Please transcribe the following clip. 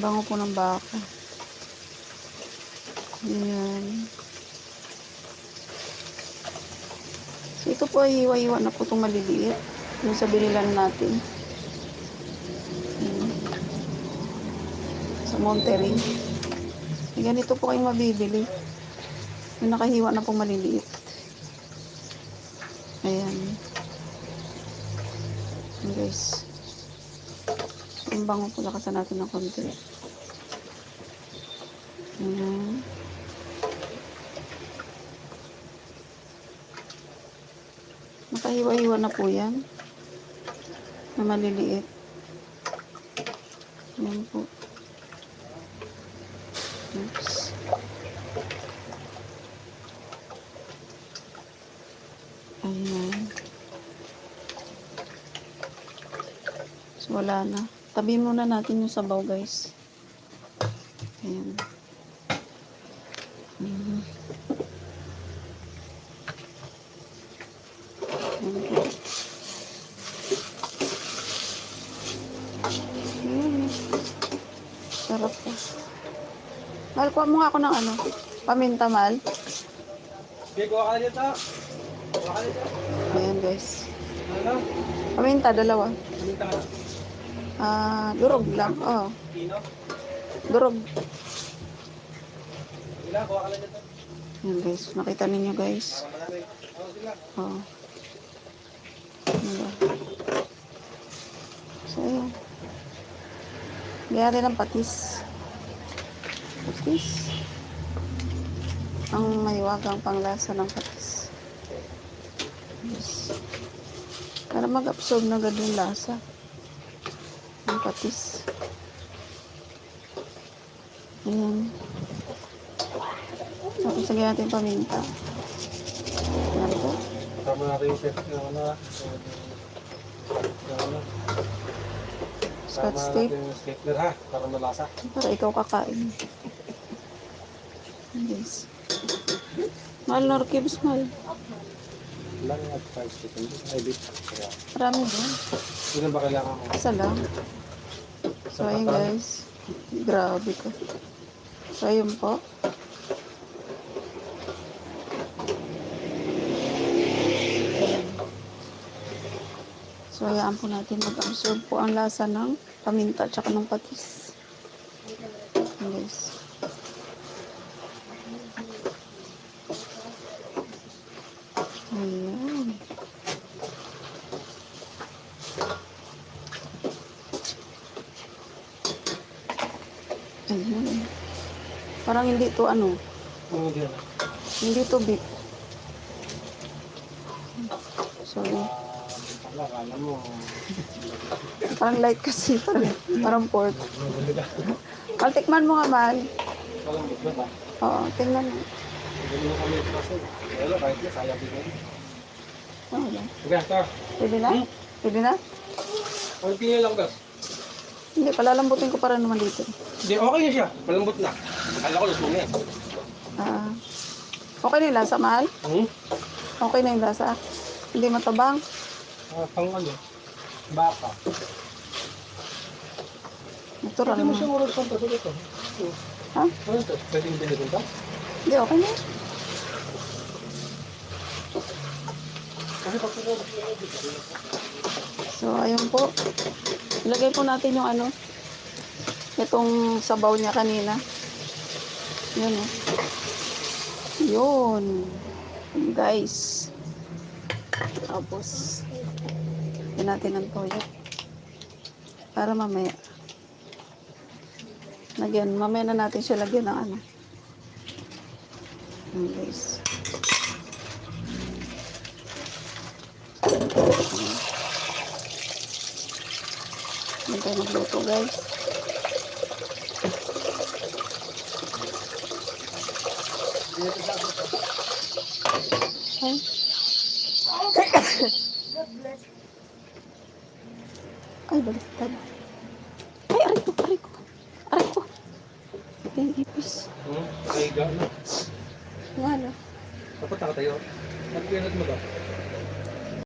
bango po ng baka. Ayan. So, ito po ay hiwa-hiwa na po itong maliliit. Yung sa binilan natin. Ayan. Sa Monterey. Ganito po kayong mabibili. Yung nakahiwa na pong maliliit. Ayan. Ayan guys. So, ang bango po, lakasan natin ng konti. Ayan. Nakahiwa-hiwa na po yan. Na maliliit. Ayan po. Oops. Ayan. So, wala na. Tabi muna natin yung sabaw, guys. Ayan. Ayan. Ayan po. Ayan. Sarap po. Mahal, kuha mo nga ako ng ano, paminta, mahal. Okay, kuha ka dito. Kuha ka dito. Ayan, guys. Ano? Paminta, dalawa. Paminta ka na. Durog lang. Oh, Pino. durog. Sila, kuha ka na dito. Ayan, guys. Nakita ninyo, guys. Para marami. Sila. Oh. Diba? So, ayan. Bigyan natin ng patis. Patis. Ang mahiwagang panglasa ng patis. Yes. Para mag-absorb na agad yung lasa ng patis. Ayan. So, isagay natin yung paminta. Ayan po. Tama natin yung set. Scotch tape. Tama natin yung stapler ha. Para malasa. Para ikaw kakain. Yes. Mahal na cubes, mahal. Lang at 5 seconds. Ay, bit. Kaya. Marami doon. Ilan ba kailangan mo? Isa lang. So, ayun guys. Grabe ko. So, ayun po. So, hayaan po natin mag-absorb po ang lasa ng paminta at saka ng patis. Ayan guys. Ayan. Ayan. Parang hindi to ano. Ano din? Hindi to beef. Sorry. Alam mo. Parang light kasi. Parang pork. Tikman mo nga, mahal. Walang bit ba? Oo, tingnan mo. Hindi mo kami kasi. Pero kahit na sayang din. Oo lang. Okay, ito. Pwede na? Pwede na? Ang tingin lang gas. Hindi, palalambutin ko para naman dito. Hindi, okay na siya. Malambot na. Akala ko luto na yan. Okay na yung lasa, mahal? Hmm? Okay na yung lasa. Hindi matabang. Pang ano? Baka. Natural Pwede mo mo. siyang urod sa pato dito. Ha? Ano ito? Pwede yung binigyan ito? Hindi, okay na. Kasi pag pinag So, ayun po. Ilagay po natin yung ano. Itong sabaw niya kanina. Yun, oh. Yun. Guys. Tapos, lagyan natin ng toyo. Para mamaya. Mamaya na natin siya lagyan ng ano. Yun, guys. Yan tayo magluto, guys. Ay. Ay, baliktad. Ay, aray ko, aray ko. Aray ko. Yung ipis. Ay, gano'n. Nga na. Dapat nakatayo. Mag-pinat mo ba?